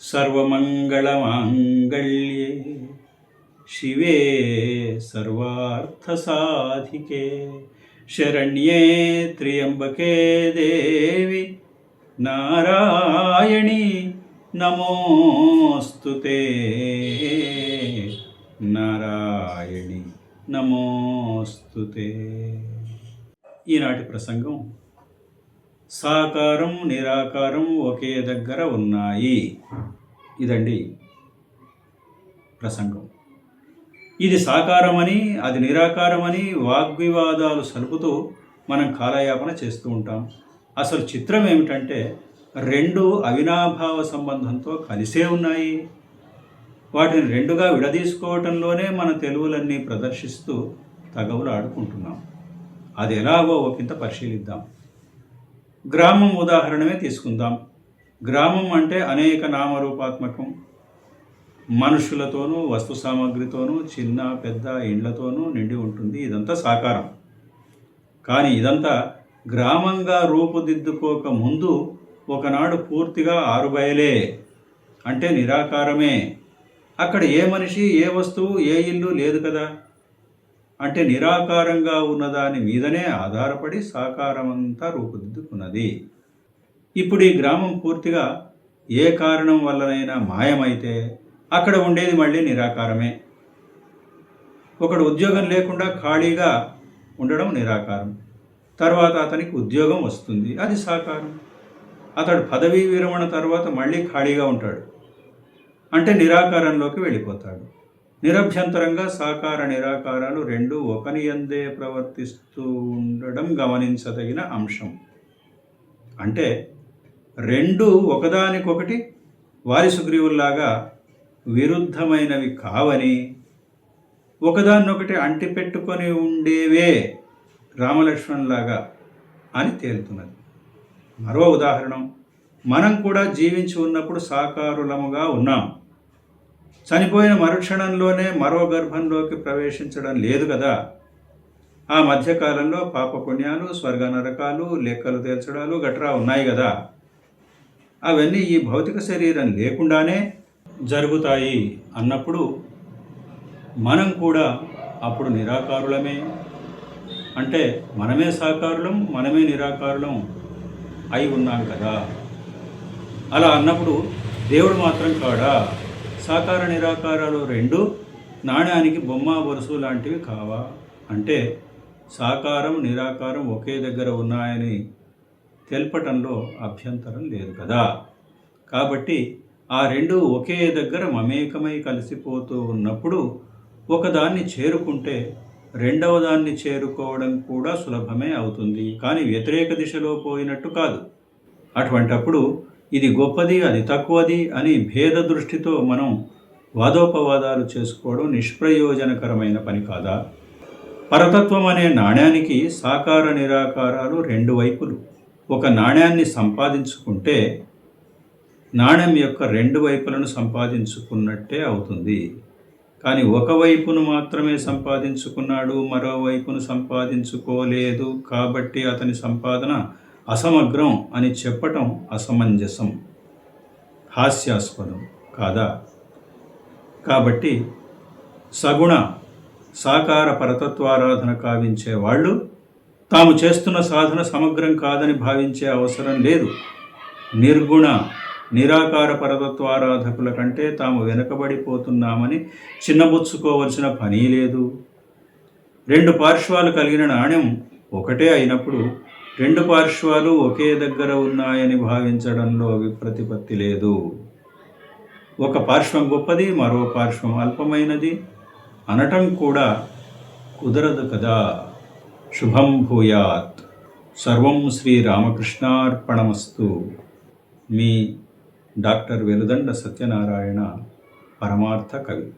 सर्वमङ्गलमाङ्गल्ये शिवे सर्वार्थसाधिके शरण्ये त्र्यम्बके देवी नारायणी नमोस्तुते నారాయణి నమోస్తుతే. ఈనాటి ప్రసంగం సాకారం నిరాకారం ఒకే దగ్గర ఉన్నాయి. ఇదండి ప్రసంగం. ఇది సాకారమని అది నిరాకారమని వాగ్వివాదాలు సలుపుతూ మనం కాలయాపన చేస్తూ ఉంటాం. అసలు చిత్రం ఏమిటంటే రెండు అవినాభావ సంబంధంతో కలిసే ఉన్నాయి. వాటిని రెండుగా విడదీసుకోవటంలోనే మన తెలివులన్నీ ప్రదర్శిస్తూ తగవులు ఆడుకుంటున్నాం. అది ఎలాగో ఒకంత పరిశీలిద్దాం. గ్రామం ఉదాహరణమే తీసుకుందాం. గ్రామం అంటే అనేక నామరూపాత్మకం, మనుషులతోనూ వస్తు సామాగ్రితోనూ చిన్న పెద్ద ఇండ్లతోనూ నిండి ఉంటుంది. ఇదంతా సాకారం. కానీ ఇదంతా గ్రామంగా రూపుదిద్దుకోక ముందు ఒకనాడు పూర్తిగా ఆరుబయలే, అంటే నిరాకారమే. అక్కడ ఏ మనిషి ఏ వస్తువు ఏ ఇల్లు లేదు కదా. అంటే నిరాకారంగా ఉన్నదాని మీదనే ఆధారపడి సాకారమంతా రూపుదిద్దుకున్నది. ఇప్పుడు ఈ గ్రామం పూర్తిగా ఏ కారణం వల్లనైనా మాయమైతే అక్కడ ఉండేది మళ్ళీ నిరాకారమే. ఒకడు ఉద్యోగం లేకుండా ఖాళీగా ఉండడం నిరాకారం. తర్వాత అతనికి ఉద్యోగం వస్తుంది, అది సాకారం. అతడు పదవీ విరమణ తర్వాత మళ్ళీ ఖాళీగా ఉంటాడు, అంటే నిరాకారంలోకి వెళ్ళిపోతాడు. నిరభ్యంతరంగా సాకార నిరాకారాలు రెండు ఒకనియందే ప్రవర్తిస్తూ ఉండడం గమనించదగిన అంశం. అంటే రెండు ఒకదానికొకటి వారిసుగ్రీవుల్లాగా విరుద్ధమైనవి కావని, ఒకదాన్నొకటి అంటిపెట్టుకొని ఉండేవే రామలక్ష్మణులాగా అని తేలుతున్నది. మరో ఉదాహరణ, మనం కూడా జీవించి ఉన్నప్పుడు సాకారులముగా ఉన్నాం. చనిపోయిన మరుక్షణంలోనే మరో గర్భంలోకి ప్రవేశించడం లేదు కదా. ఆ మధ్యకాలంలో పాపపుణ్యాలు, స్వర్గ నరకాలు, లెక్కలు తేల్చడాలు గట్రా ఉన్నాయి కదా. అవన్నీ ఈ భౌతిక శరీరం లేకుండానే జరుగుతాయి అన్నప్పుడు మనం కూడా అప్పుడు నిరాకారులమే. అంటే మనమే సాకారులం, మనమే నిరాకారులం అయి ఉన్నాం కదా. అలా అన్నప్పుడు దేవుడు మాత్రం కాడా? సాకార నిరాకారాలు రెండు నాణ్యానికి బొమ్మ బొరుసు లాంటివి కావా? అంటే సాకారం నిరాకారం ఒకే దగ్గర ఉన్నాయని తెలపటంలో అభ్యంతరం లేదు కదా. కాబట్టి ఆ రెండు ఒకే దగ్గర మమేకమై కలిసిపోతూ ఉన్నప్పుడు ఒకదాన్ని చేరుకుంటే రెండవ దాన్ని చేరుకోవడం కూడా సులభమే అవుతుంది. కానీ వ్యతిరేక దిశలో పోయినట్టు కాదు. అటువంటప్పుడు ఇది గొప్పది అది తక్కువది అని భేద దృష్టితో మనం వాదోపవాదాలు చేసుకోవడం నిష్ప్రయోజనకరమైన పని కాదా? పరతత్వం అనే నాణ్యానికి సాకార నిరాకారాలు రెండు వైపులు. ఒక నాణ్యాన్ని సంపాదించుకుంటే నాణ్యం యొక్క రెండు వైపులను సంపాదించుకున్నట్టే అవుతుంది. కానీ ఒకవైపును మాత్రమే సంపాదించుకున్నాడు, మరోవైపును సంపాదించుకోలేదు కాబట్టి అతని సంపాదన అసమగ్రం అని చెప్పటం అసమంజసం, హాస్యాస్పదం కాదా? కాబట్టి సగుణ సాకార పరతత్వారాధన కావించే వాళ్ళు తాము చేస్తున్న సాధన సమగ్రం కాదని భావించే అవసరం లేదు. నిర్గుణ నిరాకార పరతత్వారాధకుల కంటే తాము వెనుకబడిపోతున్నామని చిన్నబుచ్చుకోవలసిన పని లేదు. రెండు పార్శ్వాలు కలిగిన నాణ్యం ఒకటే అయినప్పుడు రెండు పార్శ్వాలు ఒకే దగ్గర ఉన్నాయని భావించడంలో విప్రతిపత్తి లేదు. ఒక పార్శ్వం గొప్పది, మరో పార్శ్వం అల్పమైనది అనటం కూడా కుదరదు కదా. శుభం భూయాత్. సర్వం శ్రీరామకృష్ణార్పణమస్తు. మీ డాక్టర్ వెలుదండ సత్యనారాయణ, పరమార్థ కవి.